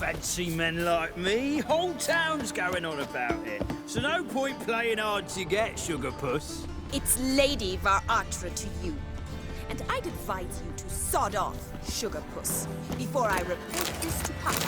fancy men like me. Whole town's going on about it. So no point playing hard to get, Sugar Puss. It's Lady Var-Atra to you. And I'd advise you to sod off, Sugar Puss, before I report this to Papa.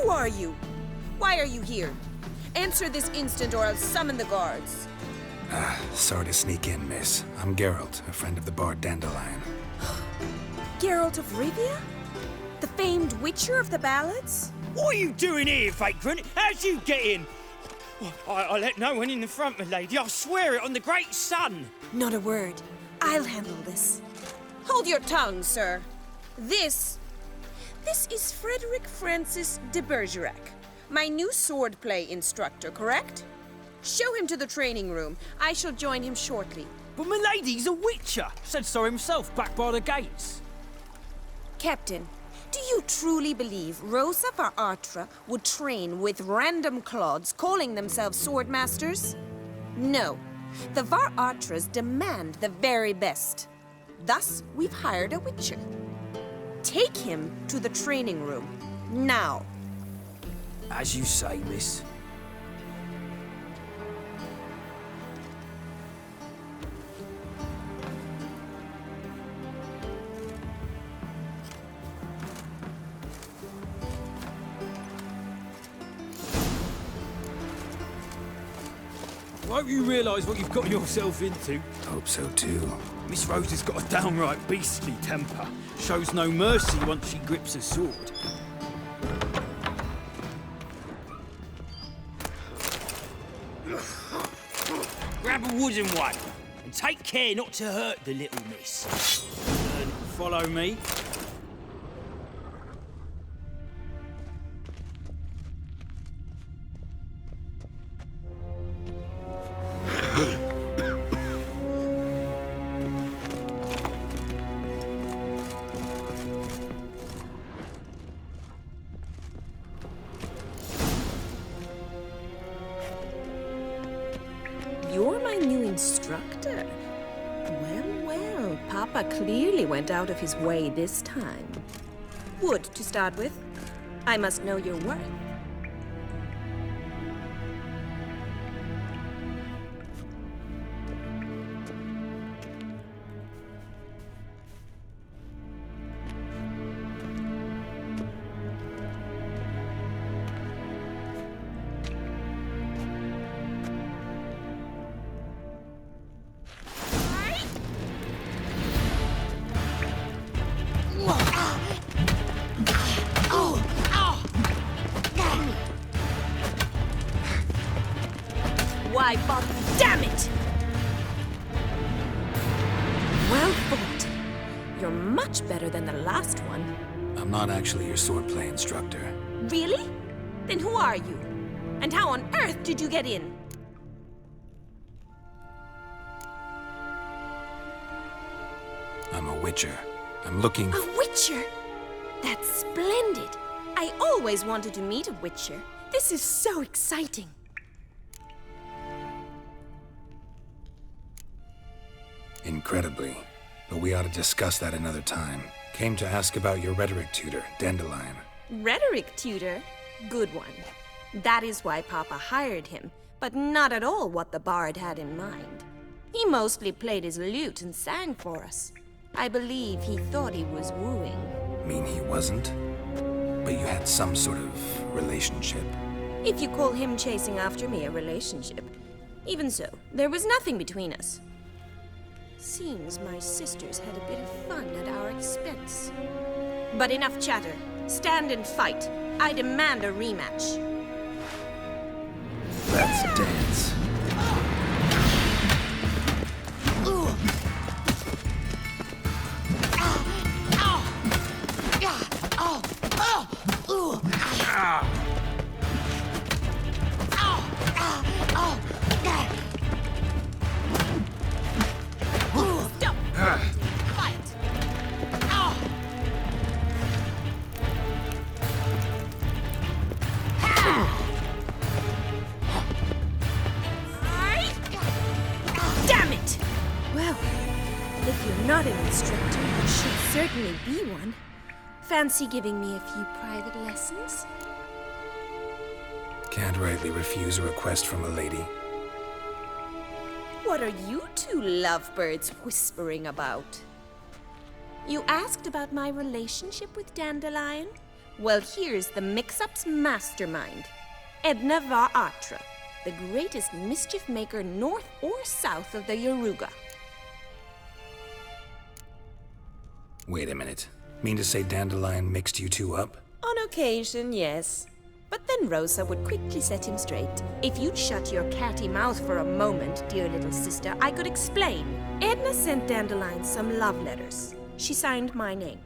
Who are you? Why are you here? Answer this instant or I'll summon the guards. Sorry to sneak in, miss. I'm Geralt, a friend of the bard Dandelion. Geralt of Rivia? The famed witcher of the ballads? What are you doing here, vagrant? How'd you get in? I let no one in the front, my lady. I swear it on the great sun. Not a word. I'll handle this. Hold your tongue, sir. This is Frederick Francis de Bergerac, my new swordplay instructor, correct? Show him to the training room. I shall join him shortly. But my lady's a witcher. Said so himself back by the gates. Captain, do you truly believe Rosa Var-Atra would train with random clods calling themselves swordmasters? No. The Var-Atras demand the very best. Thus, we've hired a witcher. Take him to the training room, now. As you say, miss. Won't you realise what you've got yourself into? Hope so, too. Miss Rose has got a downright beastly temper. Shows no mercy once she grips a sword. Grab a wooden one, and take care not to hurt the little miss. And follow me. You're my new instructor. Well, Papa clearly went out of his way this time. Wood, to start with. I must know your worth. Why bother? Damn it! Well fought. You're much better than the last one. I'm not actually your swordplay instructor. Really? Then who are you? And how on earth did you get in? I'm a witcher. I'm looking... A witcher? That's splendid. I always wanted to meet a witcher. This is so exciting. Incredibly. But we ought to discuss that another time. Came to ask about your rhetoric tutor, Dandelion. Rhetoric tutor? Good one. That is why Papa hired him, but not at all what the bard had in mind. He mostly played his lute and sang for us. I believe he thought he was wooing. Mean he wasn't? But you had some sort of relationship. If you call him chasing after me a relationship. Even so, there was nothing between us. Seems my sisters had a bit of fun at our expense. But enough chatter. Stand and fight. I demand a rematch. That's a dance. not an instructor, but should certainly be one. Fancy giving me a few private lessons? Can't rightly refuse a request from a lady. What are you two lovebirds whispering about? You asked about my relationship with Dandelion? Well, here's the mix-up's mastermind. Edna var Atra, the greatest mischief maker north or south of the Yaruga. Wait a minute. Mean to say Dandelion mixed you two up? On occasion, yes. But then Rosa would quickly set him straight. If you'd shut your catty mouth for a moment, dear little sister, I could explain. Edna sent Dandelion some love letters. She signed my name.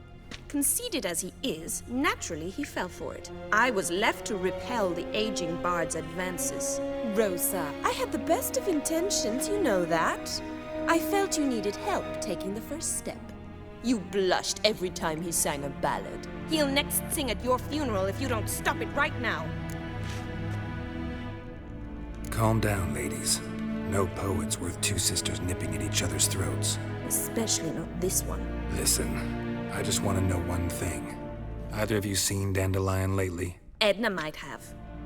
Conceited as he is, naturally he fell for it. I was left to repel the aging bard's advances. Rosa, I had the best of intentions, you know that. I felt you needed help taking the first step. You blushed every time he sang a ballad. He'll next sing at your funeral if you don't stop it right now. Calm down, ladies. No poet's worth two sisters nipping at each other's throats. Especially not this one. Listen, I just want to know one thing. Either of you seen Dandelion lately? Edna might have.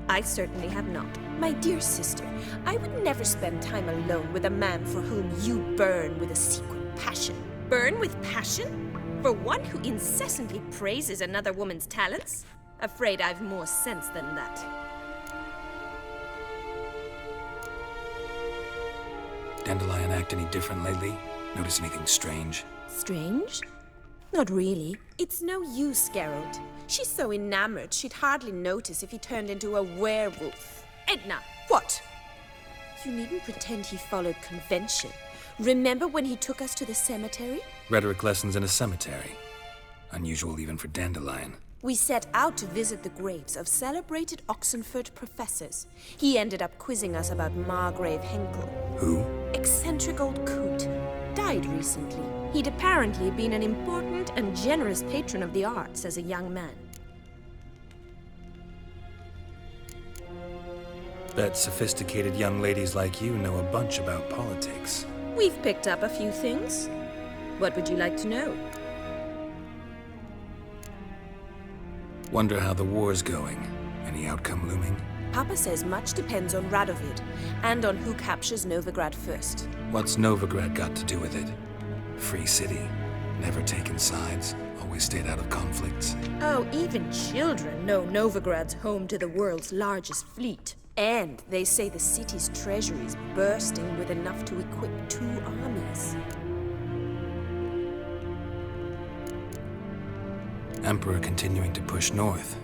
I certainly have not. My dear sister, I would never spend time alone with a man for whom you burn with a secret passion. Burn with passion? For one who incessantly praises another woman's talents? Afraid I've more sense than that. Dandelion act any different lately? Notice anything strange? Strange? Not really. It's no use, Geralt. She's so enamored she'd hardly notice if he turned into a werewolf. Edna! What? You needn't pretend he followed convention. Remember when he took us to the cemetery? Rhetoric lessons in a cemetery. Unusual even for Dandelion. We set out to visit the graves of celebrated Oxenford professors. He ended up quizzing us about Margrave Henkel. Who? Eccentric old coot. Died recently. He'd apparently been an important and generous patron of the arts as a young man. Bet sophisticated young ladies like you know a bunch about politics. We've picked up a few things. What would you like to know? Wonder how the war's going. Any outcome looming? Papa says much depends on Radovid, and on who captures Novigrad first. What's Novigrad got to do with it? Free city. Never taken sides. Always stayed out of conflicts. Oh, even children know Novigrad's home to the world's largest fleet. And they say the city's treasury is bursting with enough to equip 2 armies. Emperor continuing to push north.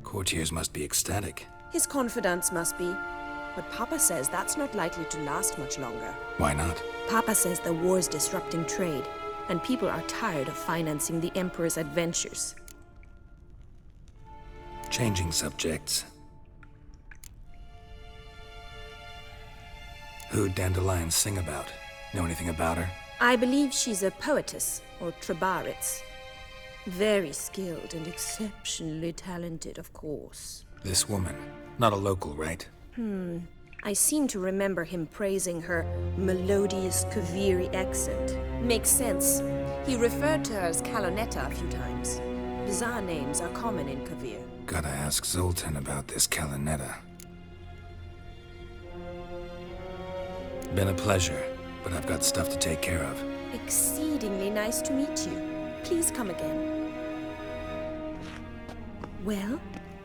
Courtiers must be ecstatic. His confidants must be. But Papa says that's not likely to last much longer. Why not? Papa says the war's disrupting trade, and people are tired of financing the Emperor's adventures. Changing subjects. Who'd Dandelion sing about? Know anything about her? I believe she's a poetess, or Trebaritz. Very skilled and exceptionally talented, of course. This woman. Not a local, right? I seem to remember him praising her melodious Kaviri accent. Makes sense. He referred to her as Kalonetta a few times. Bizarre names are common in Kavir. Gotta ask Zoltan about this Kalonetta. Been a pleasure, but I've got stuff to take care of. Exceedingly nice to meet you. Please come again. Well,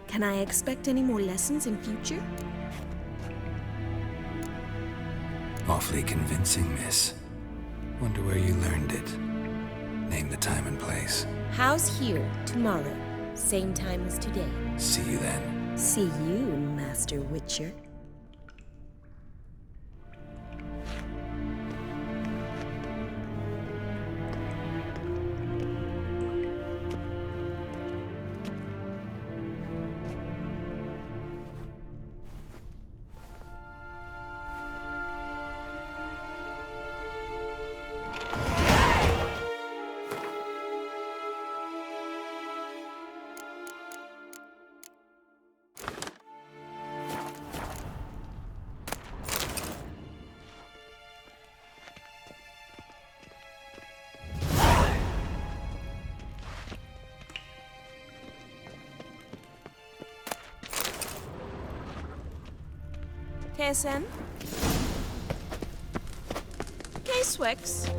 can I expect any more lessons in future? Awfully convincing, miss. Wonder where you learned it. Name the time and place. How's here tomorrow? Same time as today. See you then. See you, Master Witcher. KSN? K-Swix?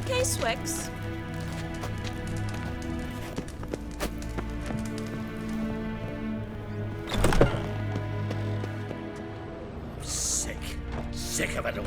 K-Swix? Sick. Sick of it all.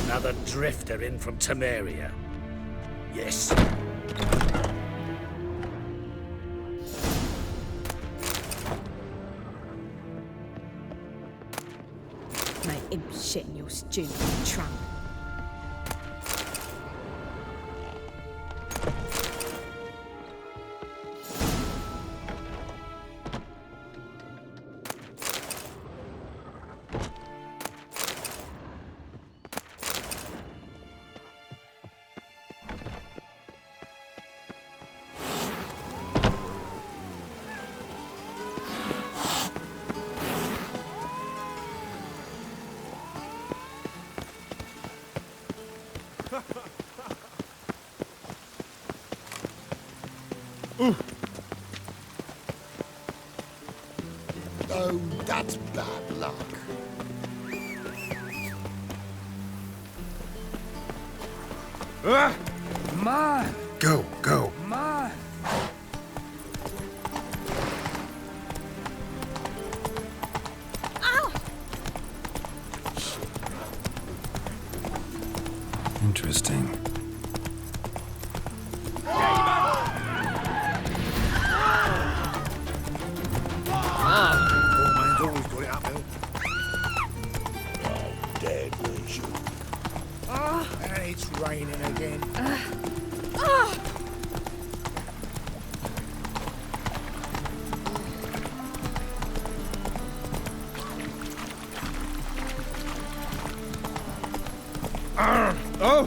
Another drifter in from Temeria. Yes. My imp shit in your stew, tramp. Oh, that's bad luck. My Go, go. Ma! Ow! Interesting. Oh, man's always got it uphill. Oh, dead was you. And it's raining again. Oh!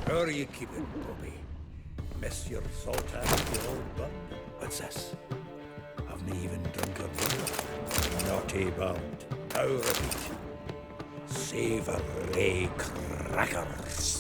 How are you keeping, Bobby? Miss your sultan, your old bud? What's this? Haven't even drunk a beer. Naughty bound. Now repeat. Savoury crackers.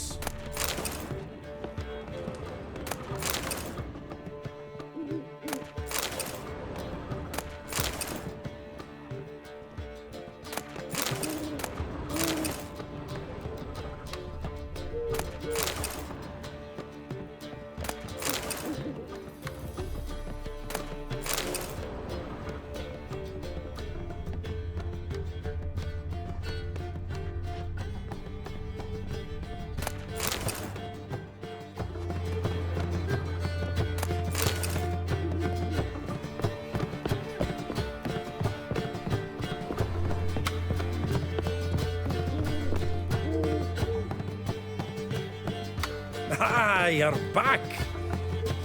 Ah, you're back.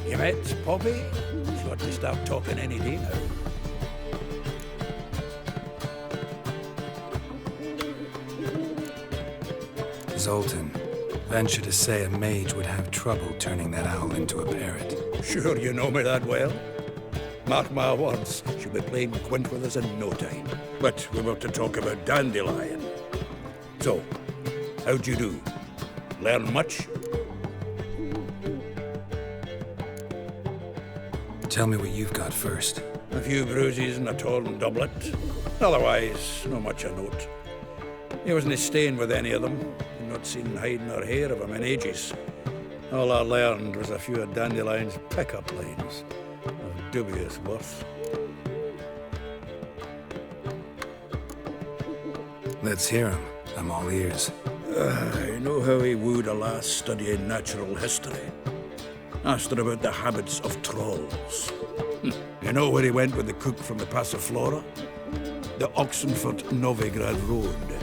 You met Bobby? She ought to start talking any day now. Zoltan, venture to say a mage would have trouble turning that owl into a parrot. Sure you know me that well. Mark my words, she'll be playing quint with us in no time. But we were to talk about Dandelion. So, how'd you do? Learn much? Tell me what you've got first. A few bruises and a torn doublet. Otherwise, no much a note. He wasn't staying with any of them. I'd not seen hide nor hair of him in ages. All I learned was a few of Dandelion's pickup lines of dubious worth. Let's hear him. I'm all ears. I know how he wooed a lass studying natural history. Asked her about the habits of trolls. You know where he went with the cook from the Passiflora? The Oxenford-Novigrad Road,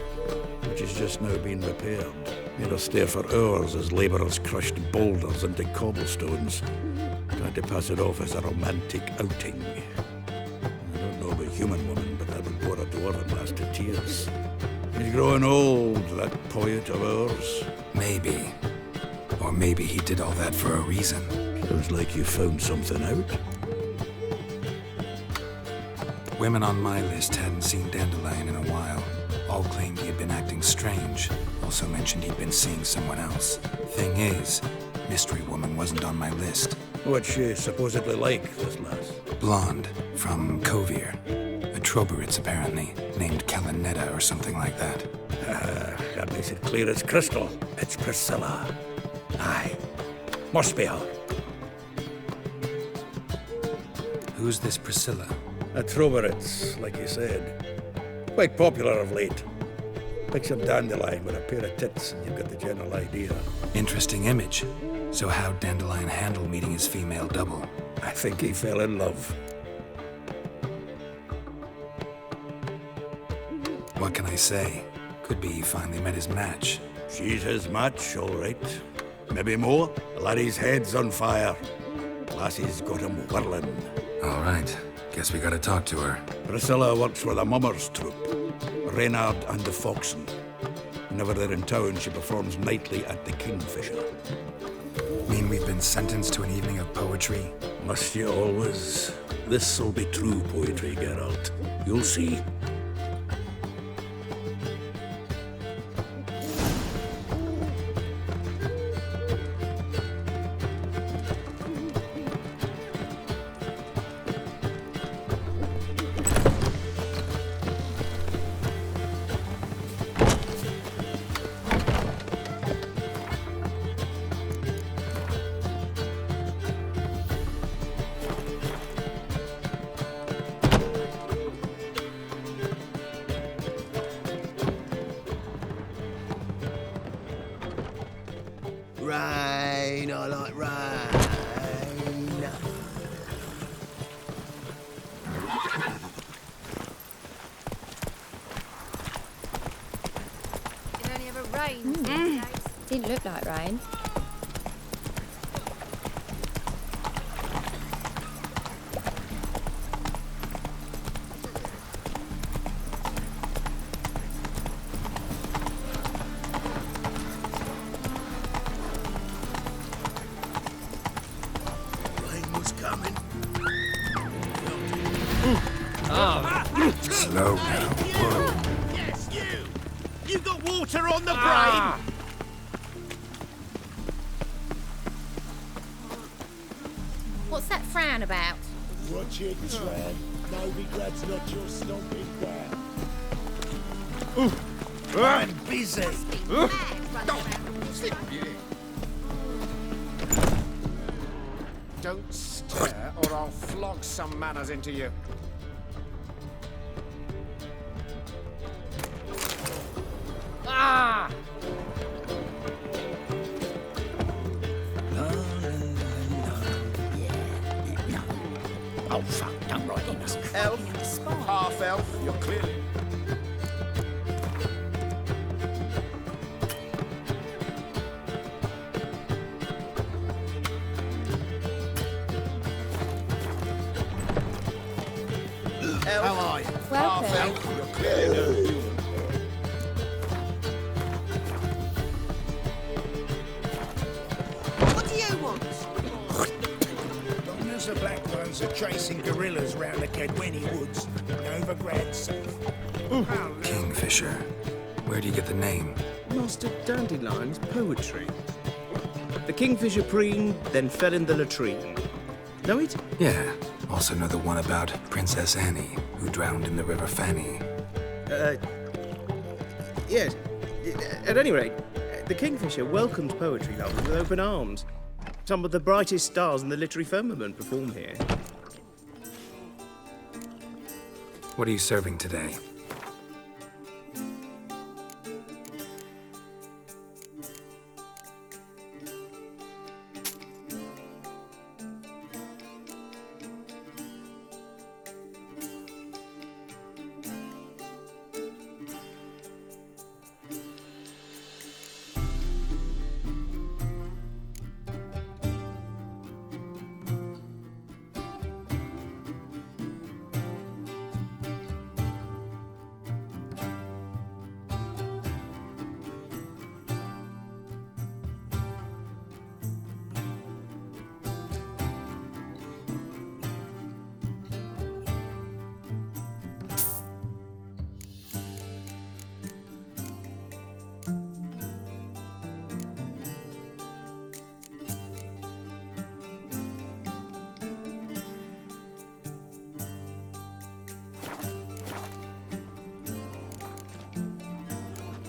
which has just now been repaired. Made her stare for hours as labourers crushed boulders into cobblestones, tried to pass it off as a romantic outing. I don't know about human woman, but that would bore a dwarven lass to tears. He's growing old, that poet of ours. Maybe. Or maybe he did all that for a reason. Sounds like you found something out. Women on my list hadn't seen Dandelion in a while. All claimed he had been acting strange. Also mentioned he'd been seeing someone else. Thing is, Mystery Woman wasn't on my list. What's she supposedly like, this lass? Blonde, from Kovir. A Troberitz, apparently, named Kalanetta or something like that. That makes it clear as crystal. It's Priscilla. Aye. Must be her. Who's this Priscilla? A Troberitz, like you said. Quite popular of late. Picture Dandelion with a pair of tits and you've got the general idea. Interesting image. So how'd Dandelion handle meeting his female double? I think he fell in love. What can I say? Could be he finally met his match. She's his match, all right. Maybe more. The laddie's head's on fire. Lassie's got him whirling. All right. Guess we gotta talk to her. Priscilla works for the Mummers troupe. Reynard and the Foxen. Whenever they're in town, she performs nightly at the Kingfisher. Mean we've been sentenced to an evening of poetry? Must you always? This'll be true poetry, Geralt. You'll see. Rain, I like rain. It only ever rains these days. Didn't look like rain. Rain was coming. Slow now. Whoa. Yes, you! You got water on the brain! What's that frown about? Watch it, Tran. Novigrad's not your stomping ground. I'm busy. Don't stir, or I'll flog some manners into you. Ah! Oh, fuck, don't write in us. Elf, half elf, you're clearly... Elf, How are you? Welcome. half elf, you're clearly no human. What do you want? Long as the Black Ones are chasing guerrillas round the Kedweni woods, Novigrad's safe. Kingfisher. Where do you get the name? Master Dandelion's poetry. The kingfisher preened, then fell in the latrine. Know it? Yeah. Also know the one about Princess Annie, who drowned in the River Fanny. Yes. At any rate, the kingfisher welcomes poetry lovers with open arms. Some of the brightest stars in the literary firmament perform here. What are you serving today?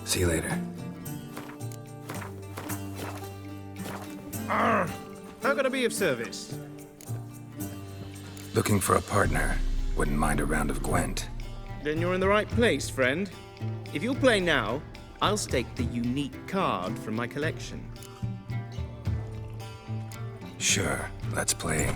See you later. How can I be of service? Looking for a partner. Wouldn't mind a round of Gwent. Then you're in the right place, friend. If you'll play now, I'll stake the unique card from my collection. Sure, let's play.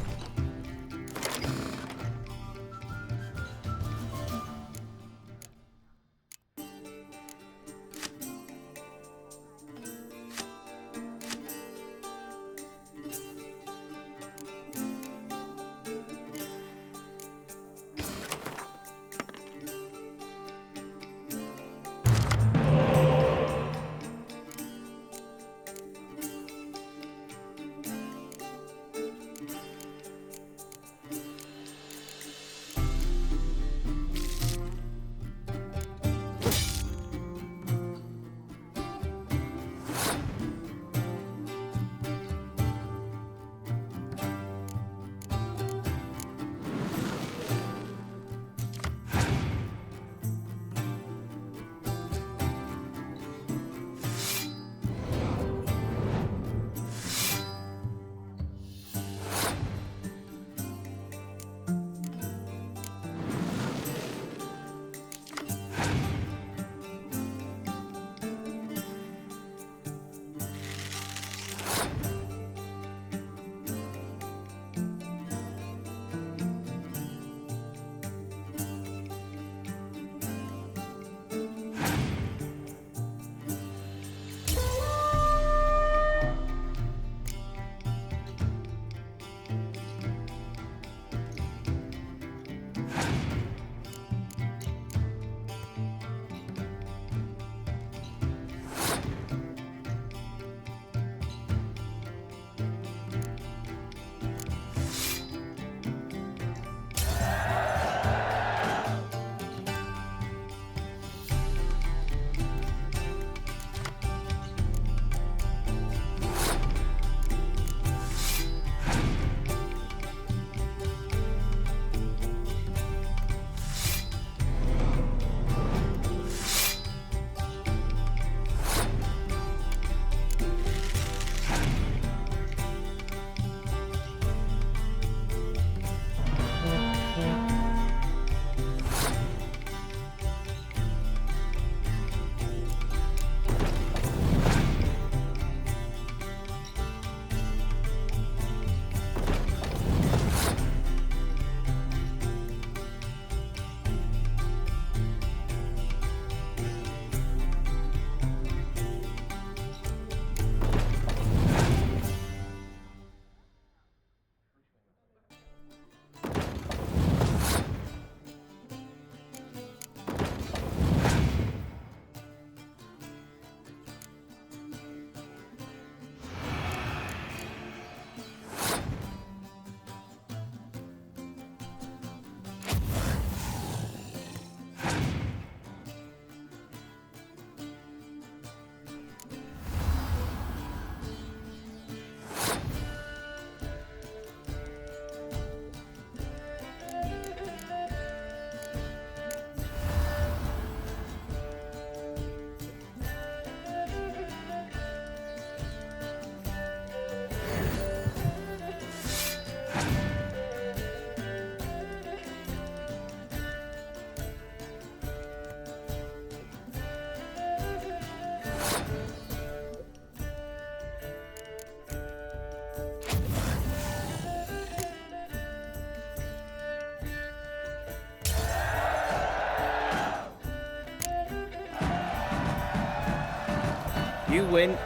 You win.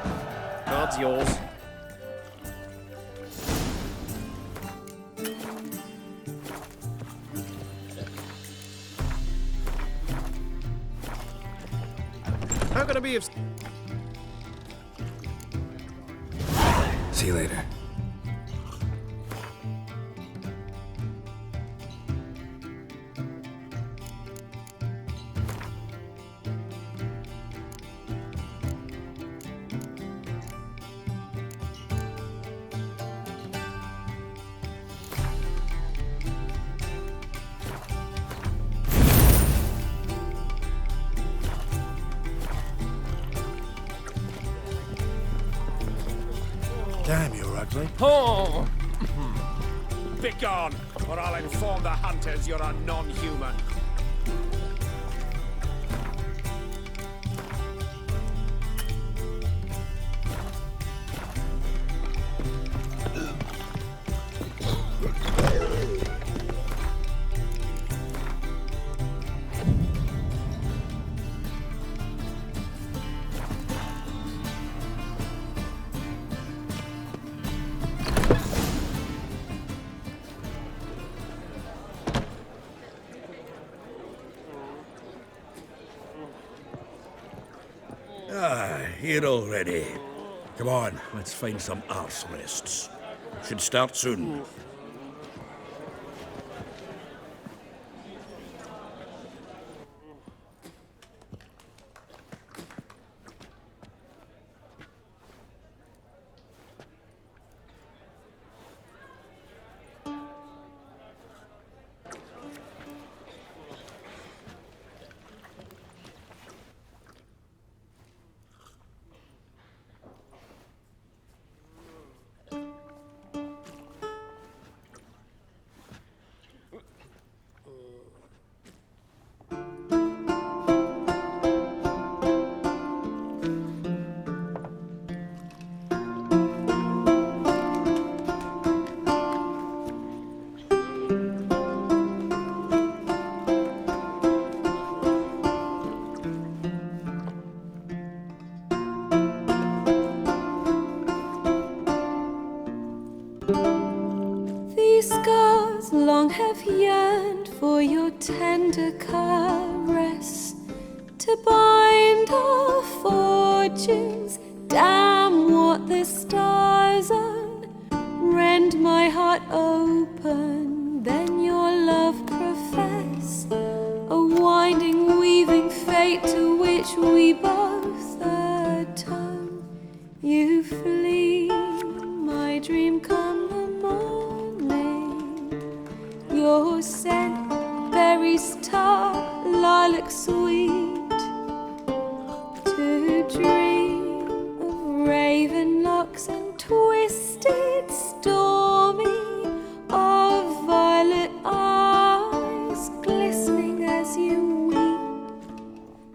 Card's yours. How can I be of... See you later. Damn, you're ugly. Oh! Begone, or I'll inform the hunters you're a non-human. Here already. Come on, let's find some arse rests. Should start soon. These scars long have yearned for your tender caress, to bind our fortunes. Damn what the stars own. Rend my heart open, then your love profess, a winding, weaving fate to which we both atone. You flee, my dream come the morning. Your scent, berries tart, lilac sweet, to dream of raven locks and twisted, stormy, of violet eyes glistening as you weep.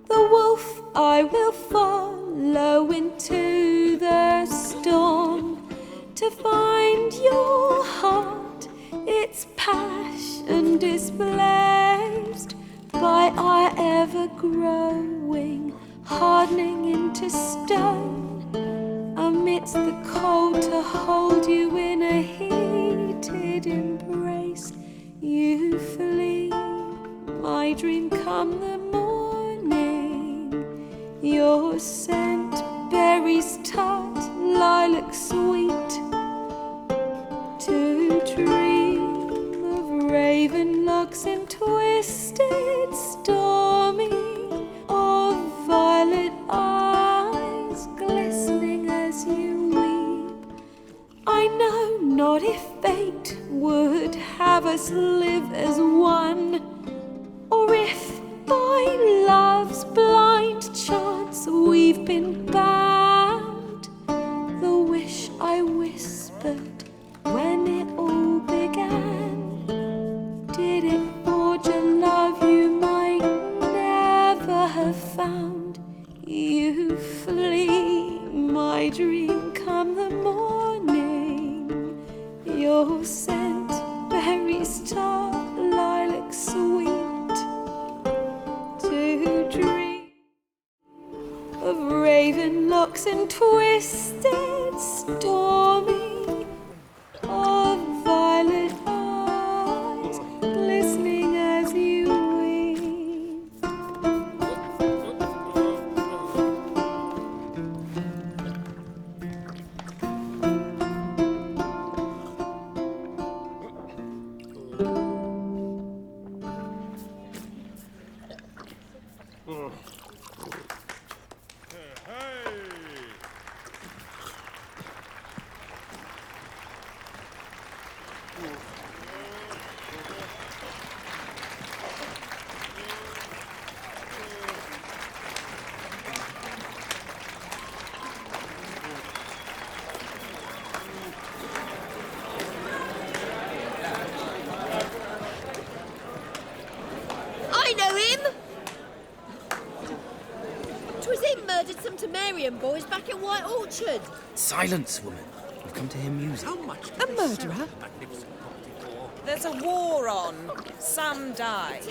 The wolf I will follow into the storm, to find your heart, its passion displaced by our ever-growing, hardening into stone. Amidst the cold, to hold you in a heated embrace. You flee, my dream come the morning. Your scent, berries tart, lilac sweet, to dream of raven locks and twisted, stormy, of violet eyes glistening as you weep. I know not if fate would have us live as one, or if by love's blind chance we've been bound. The wish I whispered when it all began, did it forge a love you might never have found? You flee, my dream come the morning. Your scent, berries tart, lilac sweet, to dream of rain. raven locks and twisted, stormy, of violet eyes glistening as you weep. I know him! 'Twas him murdered some Temerian boys back at White Orchard. Silence, woman. We've come to hear music. A murderer? There's a war on. Some die.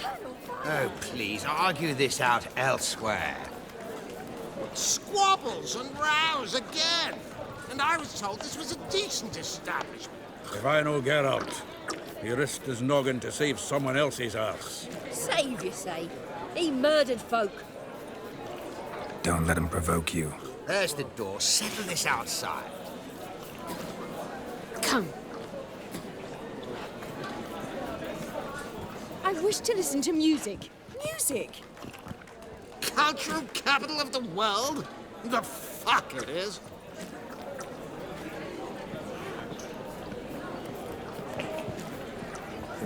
Oh, please, argue this out elsewhere. Squabbles and rows again. And I was told this was a decent establishment. If I know Geralt, he risked his noggin to save someone else's arse. Save, you say? He murdered folk. Don't let him provoke you. There's the door. Settle this outside. Come. I wish to listen to music. Music? Cultural capital of the world? The fuck it is.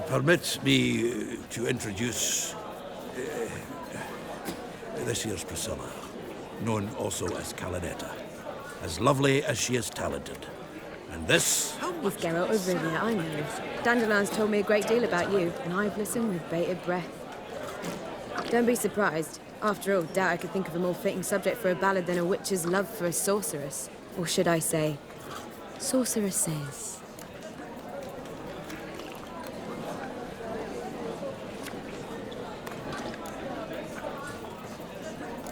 Permit me to introduce this here's Priscilla, known also as Calinetta. As lovely as she is talented. And this... It's Geralt of Rivia, I know. Dandelion's told me a great deal about you, and I've listened with bated breath. Don't be surprised. After all, doubt I could think of a more fitting subject for a ballad than a witch's love for a sorceress. Or should I say, sorceresses.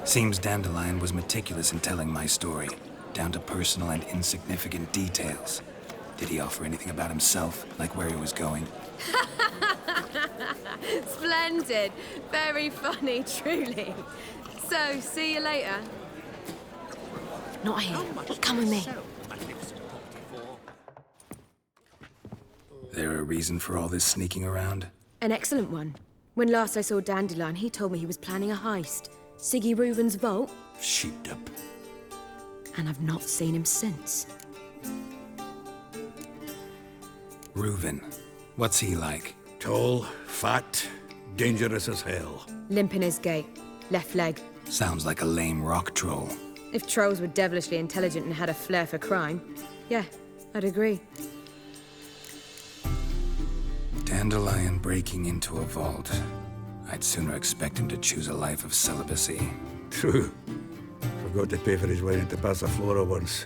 Seems Dandelion was meticulous in telling my story, down to personal and insignificant details. Did he offer anything about himself, like where he was going? Splendid. Very funny, truly. So, see you later. Not here. Come with me. There a reason for all this sneaking around? An excellent one. When last I saw Dandelion, he told me he was planning a heist. Siggy Reuben's vault. Sheepdip. And I've not seen him since. Reuben. What's he like? Tall, fat, dangerous as hell. Limp in his gait. Left leg. Sounds like a lame rock troll. If trolls were devilishly intelligent and had a flair for crime, yeah, I'd agree. Dandelion breaking into a vault. I'd sooner expect him to choose a life of celibacy. True. Forgot to pay for his wine at the Passaflora once.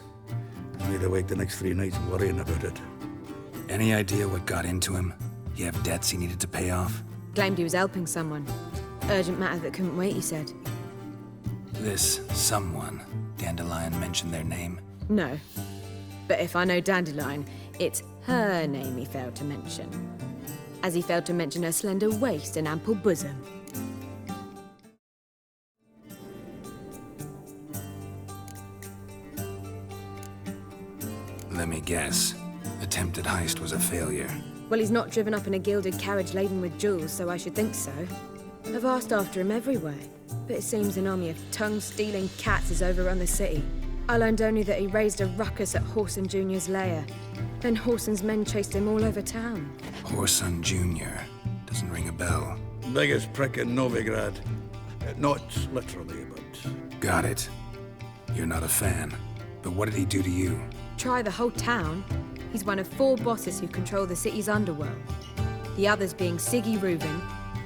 Made awake the next 3 nights worrying about it. Any idea what got into him? He have debts he needed to pay off? Claimed he was helping someone. Urgent matter that couldn't wait, he said. This someone, Dandelion mentioned their name? No. But if I know Dandelion, it's her name he failed to mention. As he failed to mention her slender waist and ample bosom. Let me guess. Attempted heist was a failure. Well, he's not driven up in a gilded carriage laden with jewels, so I should think so. I've asked after him everywhere, but it seems an army of tongue-stealing cats has overrun the city. I learned only that he raised a ruckus at Whoreson Jr.'s lair. Then Whoreson's men chased him all over town. Whoreson Jr. Doesn't ring a bell. Biggest prick in Novigrad. Not literally, but... Got it. You're not a fan. But what did he do to you? Try the whole town. He's one of 4 bosses who control the city's underworld. The others being Siggy Reuben,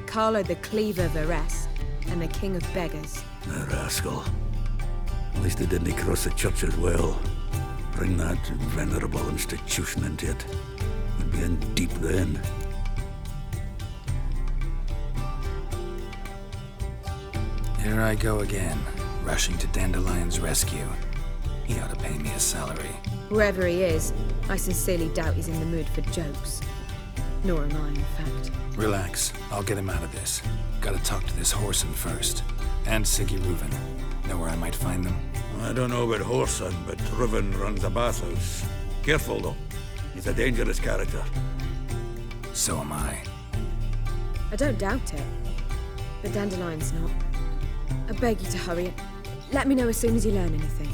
Carlo the Cleaver Varese, and the King of Beggars. The rascal. At least they didn't cross the church as well. Bring that venerable institution into it. We'd be in deep then. Here I go again, rushing to Dandelion's rescue. He ought to pay me a salary. Whoever he is, I sincerely doubt he's in the mood for jokes. Nor am I, in fact. Relax. I'll get him out of this. Gotta talk to this Whoreson first. And Siggy Reuven. Know where I might find them? I don't know about Whoreson, but Reuven runs a bathhouse. Careful, though. He's a dangerous character. So am I. I don't doubt it. But Dandelion's not. I beg you to hurry. Let me know as soon as you learn anything.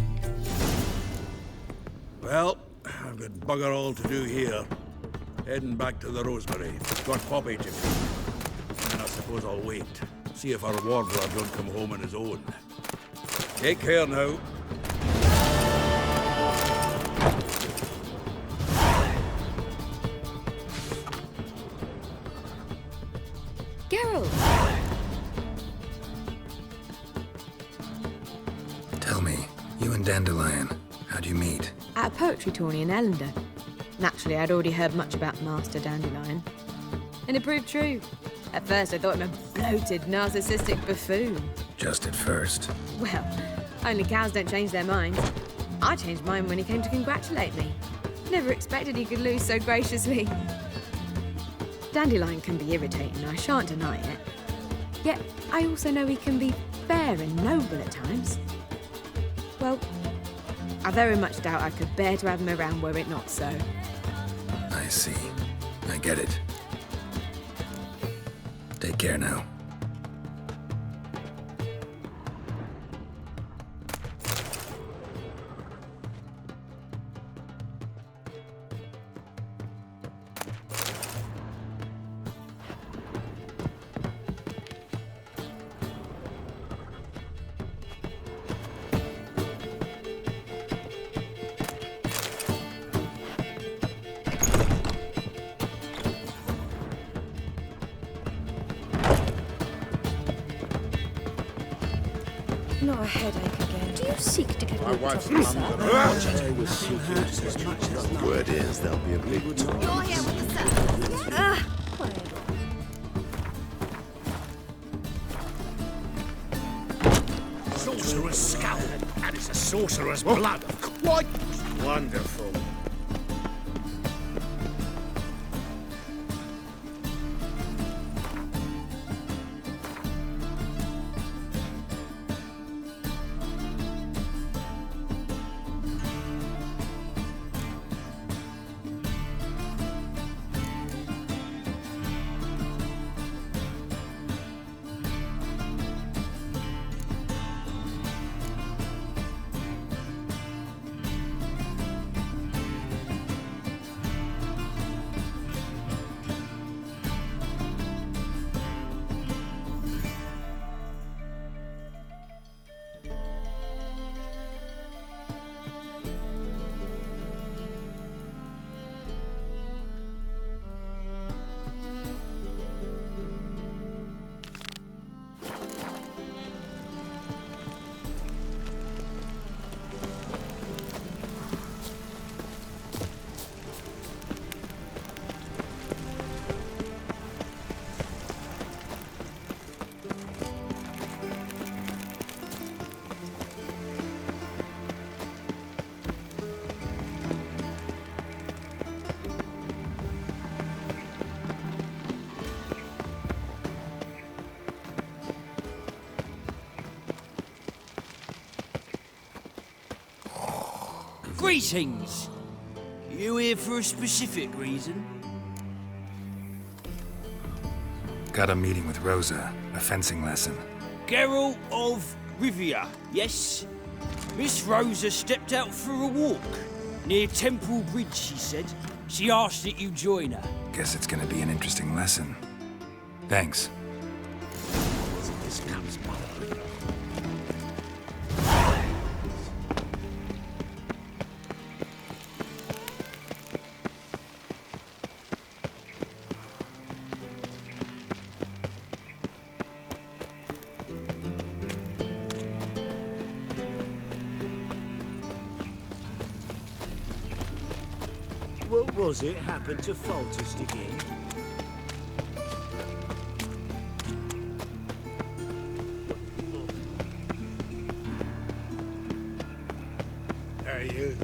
Well, I've got bugger all to do here. Heading back to the Rosemary. Got Poppy to feed. And I suppose I'll wait. See if our warbler don't come home on his own. Take care now. Geralt! Tell me, you and Dandelion, how'd you meet? At a poetry tourney in Ellender. Naturally, I'd already heard much about Master Dandelion. And it proved true. At first, I thought him a bloated, narcissistic buffoon. Just at first. Well, only cows don't change their minds. I changed mine when he came to congratulate me. Never expected he could lose so graciously. Dandelion can be irritating, I shan't deny it. Yet, I also know he can be fair and noble at times. Well, I very much doubt I could bear to have him around were it not so. I see. I get it. Take care now. Not a headache again. Do you seek to get My rid wife's of mum's yourself? gonna I was seeking as much as the word is there'll be a big You're here with the servants. Sorcerer's skull. And it's a sorcerer's blood. Quite wonderful. Greetings! You here for a specific reason? Got a meeting with Rosa, a fencing lesson. Geralt of Rivia, yes? Miss Rosa stepped out for a walk. Near Temple Bridge, she said. She asked that you join her. Guess it's gonna be an interesting lesson. Thanks. What was it happened to Foltest again? Hey, you.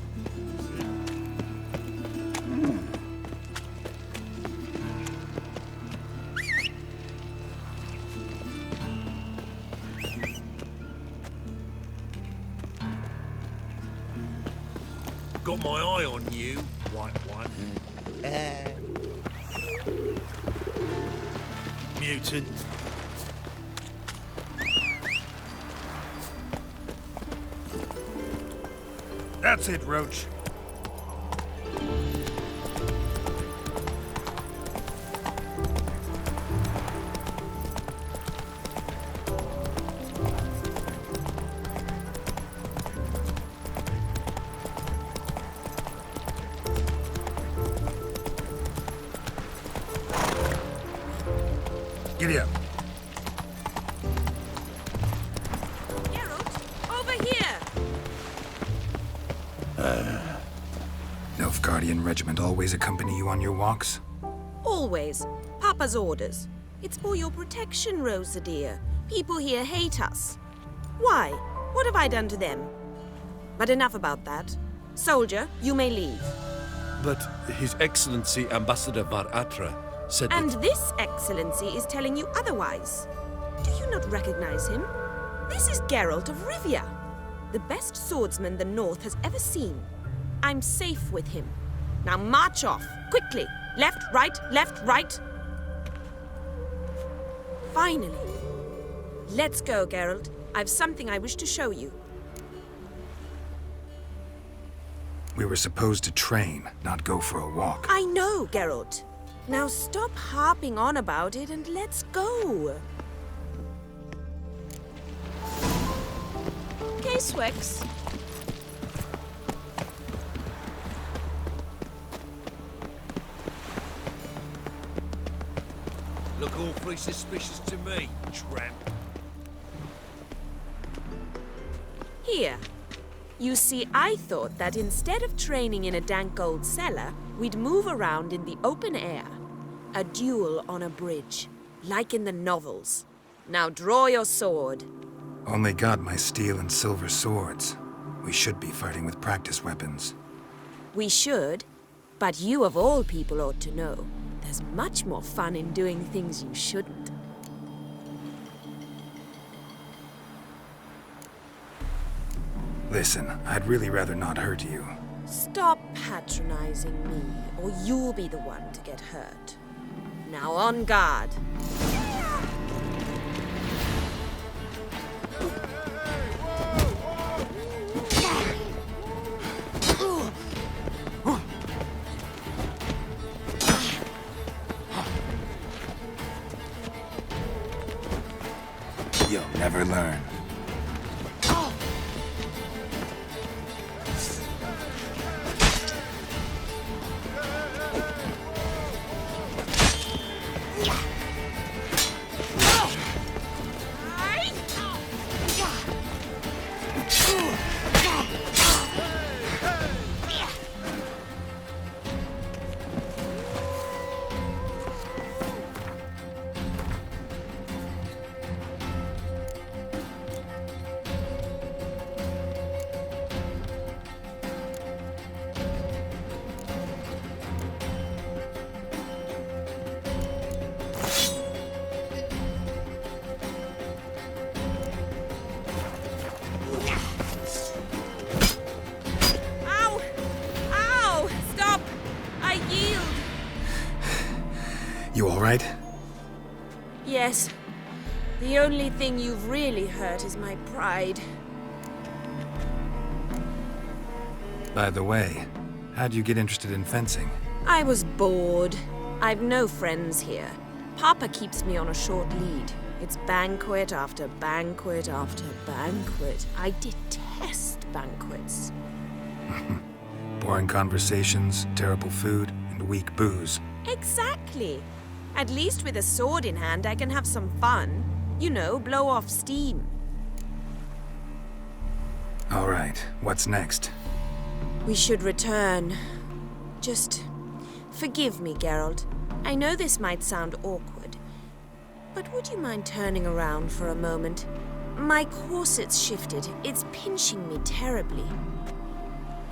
Got my eye on you, white one. Mutant. That's it, Roach. Giddy up. Geralt, over here! Nilfgaardian regiment always accompany you on your walks? Always. Papa's orders. It's for your protection, Rosa dear. People here hate us. Why? What have I done to them? But enough about that. Soldier, you may leave. But His Excellency Ambassador Var Atra said And that... this excellency is telling you otherwise. Do you not recognize him? This is Geralt of Rivia, the best swordsman the North has ever seen. I'm safe with him. Now march off, quickly. Left, right. Finally. Let's go, Geralt. I've something I wish to show you. We were supposed to train, not go for a walk. I know, Geralt. Now stop harping on about it and let's go. Okay, Swix. Look awfully suspicious to me, tramp. Here. You see, I thought that instead of training in a dank old cellar, we'd move around in the open air. A duel on a bridge, like in the novels. Now draw your sword. Only got my steel and silver swords. We should be fighting with practice weapons. We should, but you of all people ought to know. There's much more fun in doing things you shouldn't. Listen, I'd really rather not hurt you. Stop patronizing me, or you'll be the one to get hurt. Now on guard. You'll never learn. You all right? Yes. The only thing you've really hurt is my pride. By the way, how'd you get interested in fencing? I was bored. I've no friends here. Papa keeps me on a short lead. It's banquet after banquet after banquet. I detest banquets. Boring conversations, terrible food, and weak booze. Exactly. At least with a sword in hand, I can have some fun. You know, blow off steam. All right, what's next? We should return. Just forgive me, Geralt. I know this might sound awkward, but would you mind turning around for a moment? My corset's shifted. It's pinching me terribly.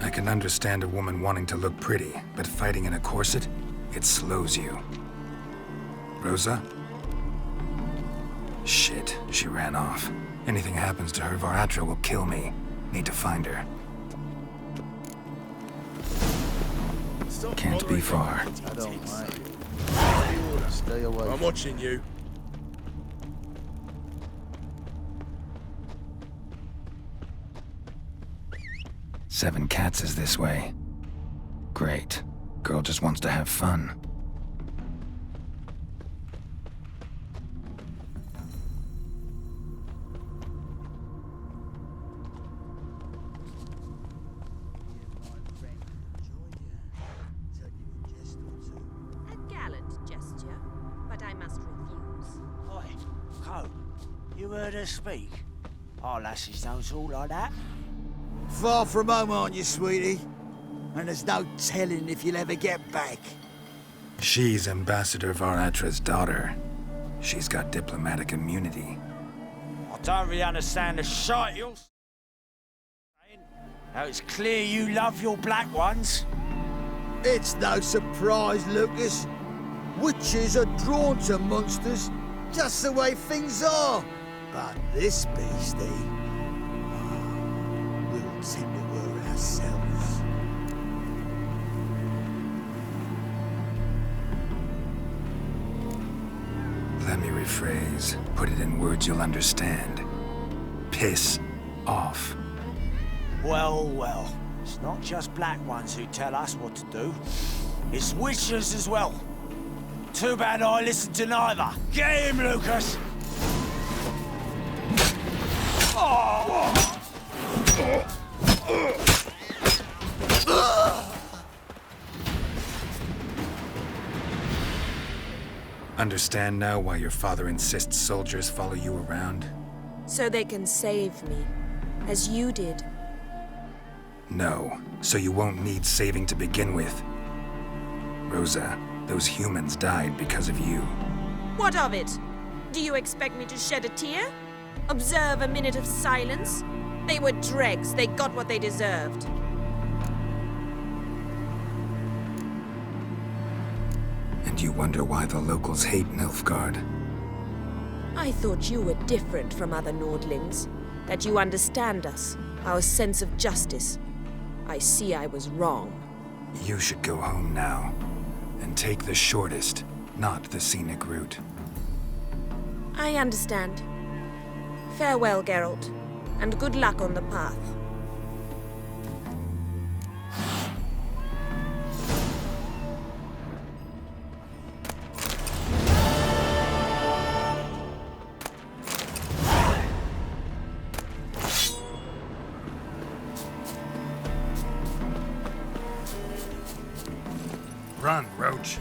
I can understand a woman wanting to look pretty, but fighting in a corset, it slows you. Rosa? Shit, she ran off. Anything happens to her, Var Attre will kill me. Need to find her. Can't be far. I don't mind. Stay away. I'm watching you. Seven Cats is this way. Great. Girl just wants to have fun. A gallant gesture, but I must refuse. Oi, Co, you heard her speak? Our lasses don't talk like that. Far from home, aren't you, sweetie? And there's no telling if you'll ever get back. She's Ambassador Var Attre's daughter. She's got diplomatic immunity. I don't really understand the shite you're saying. Now it's clear you love your black ones. It's no surprise, Lucas. Witches are drawn to monsters, just the way things are. But this beastie, we'll tend to her ourselves. Let me rephrase. Put it in words you'll understand. Piss off. Well, well. It's not just black ones who tell us what to do. It's witches as well. Too bad I listened to neither. Get him, Lucas! Understand now why your father insists soldiers follow you around? So they can save me, as you did. No, so you won't need saving to begin with. Rosa, those humans died because of you. What of it? Do you expect me to shed a tear? Observe a minute of silence? They were dregs. They got what they deserved. And you wonder why the locals hate Nilfgaard. I thought you were different from other Nordlings. That you understand us, our sense of justice. I see I was wrong. You should go home now. And take the shortest, not the scenic route. I understand. Farewell, Geralt, and good luck on the path. Run, Roach.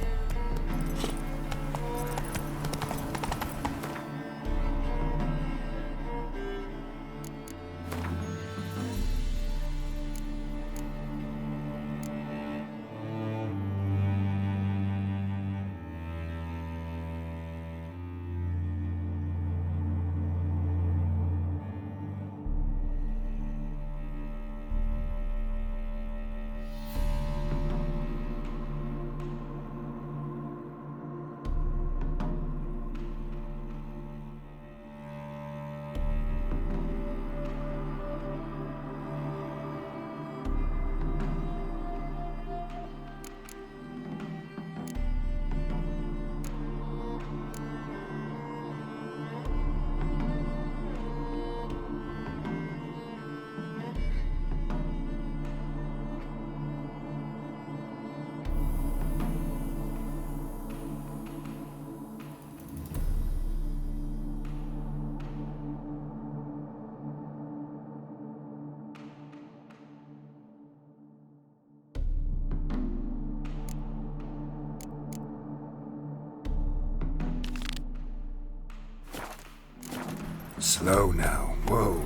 Slow now. Whoa.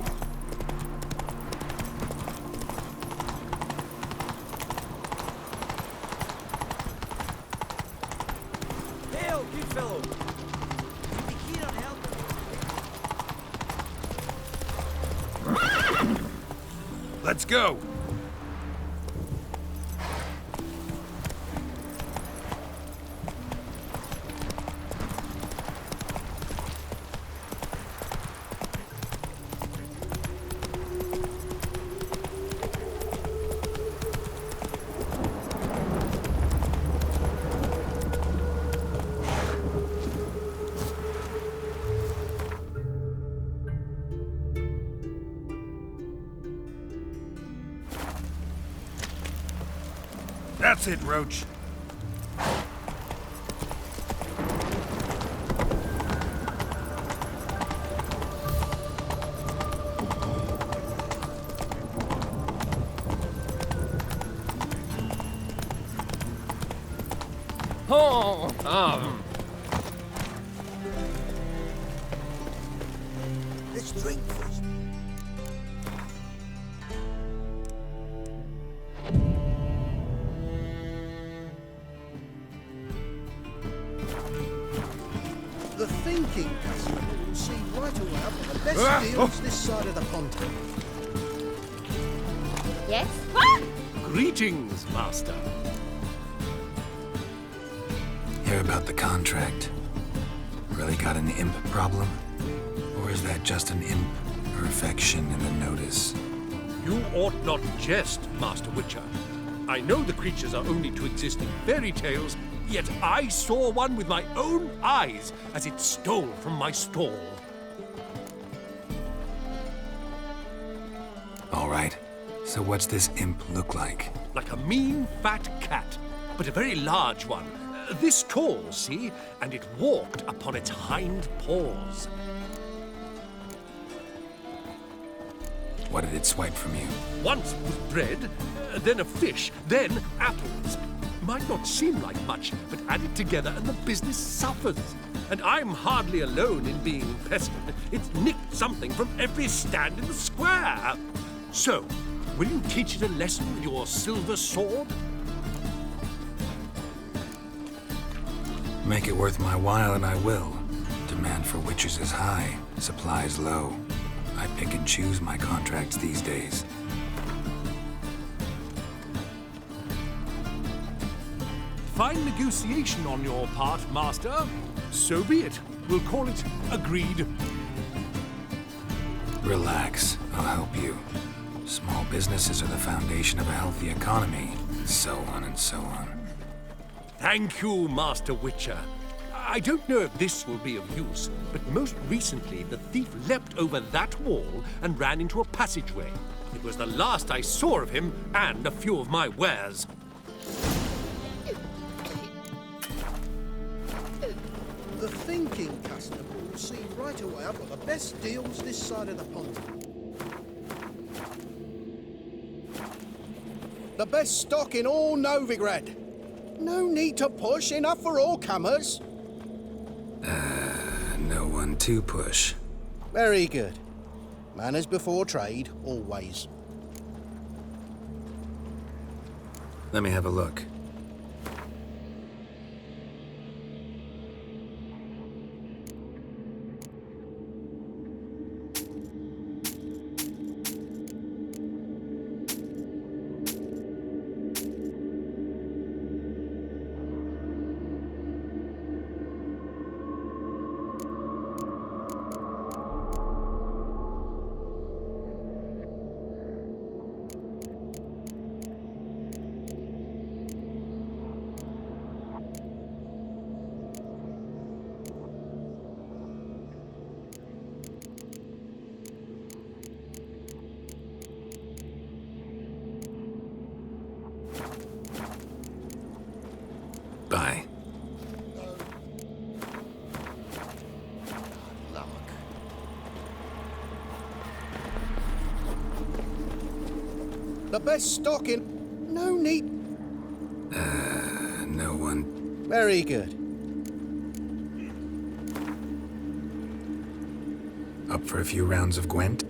Hail, good fellow. Let's go. That's it, Roach. Let's drink first. The thinking customer will see right away what the best deals this side of the pond. Yes? Greetings, Master. Hear about the contract. Really got an imp problem? Or is that just an imperfection in the notice? You ought not jest, Master Witcher. I know the creatures are only to exist in fairy tales, yet I saw one with my own eyes as it stole from my stall. All right. So what's this imp look like? Like a mean, fat cat, but a very large one. This tall, see? And it walked upon its hind paws. What did it swipe from you? Once was bread, then a fish, then apples. Might not seem like much, but add it together and the business suffers. And I'm hardly alone in being pestered. It's nicked something from every stand in the square. So, will you teach it a lesson with your silver sword? Make it worth my while and I will. Demand for witches is high, supplies low. I pick and choose my contracts these days. Fine negotiation on your part, Master. So be it. We'll call it agreed. Relax, I'll help you. Small businesses are the foundation of a healthy economy, so on and so on. Thank you, Master Witcher. I don't know if this will be of use, but most recently the thief leapt over that wall and ran into a passageway. It was the last I saw of him and a few of my wares. The thinking customer will see right away I've got the best deals this side of the pond. The best stock in all Novigrad. No need to push, enough for all comers. No one to push. Very good. Manners before trade, always. Let me have a look. Bye. The best stock in... No need... No one... Very good. Up for a few rounds of Gwent?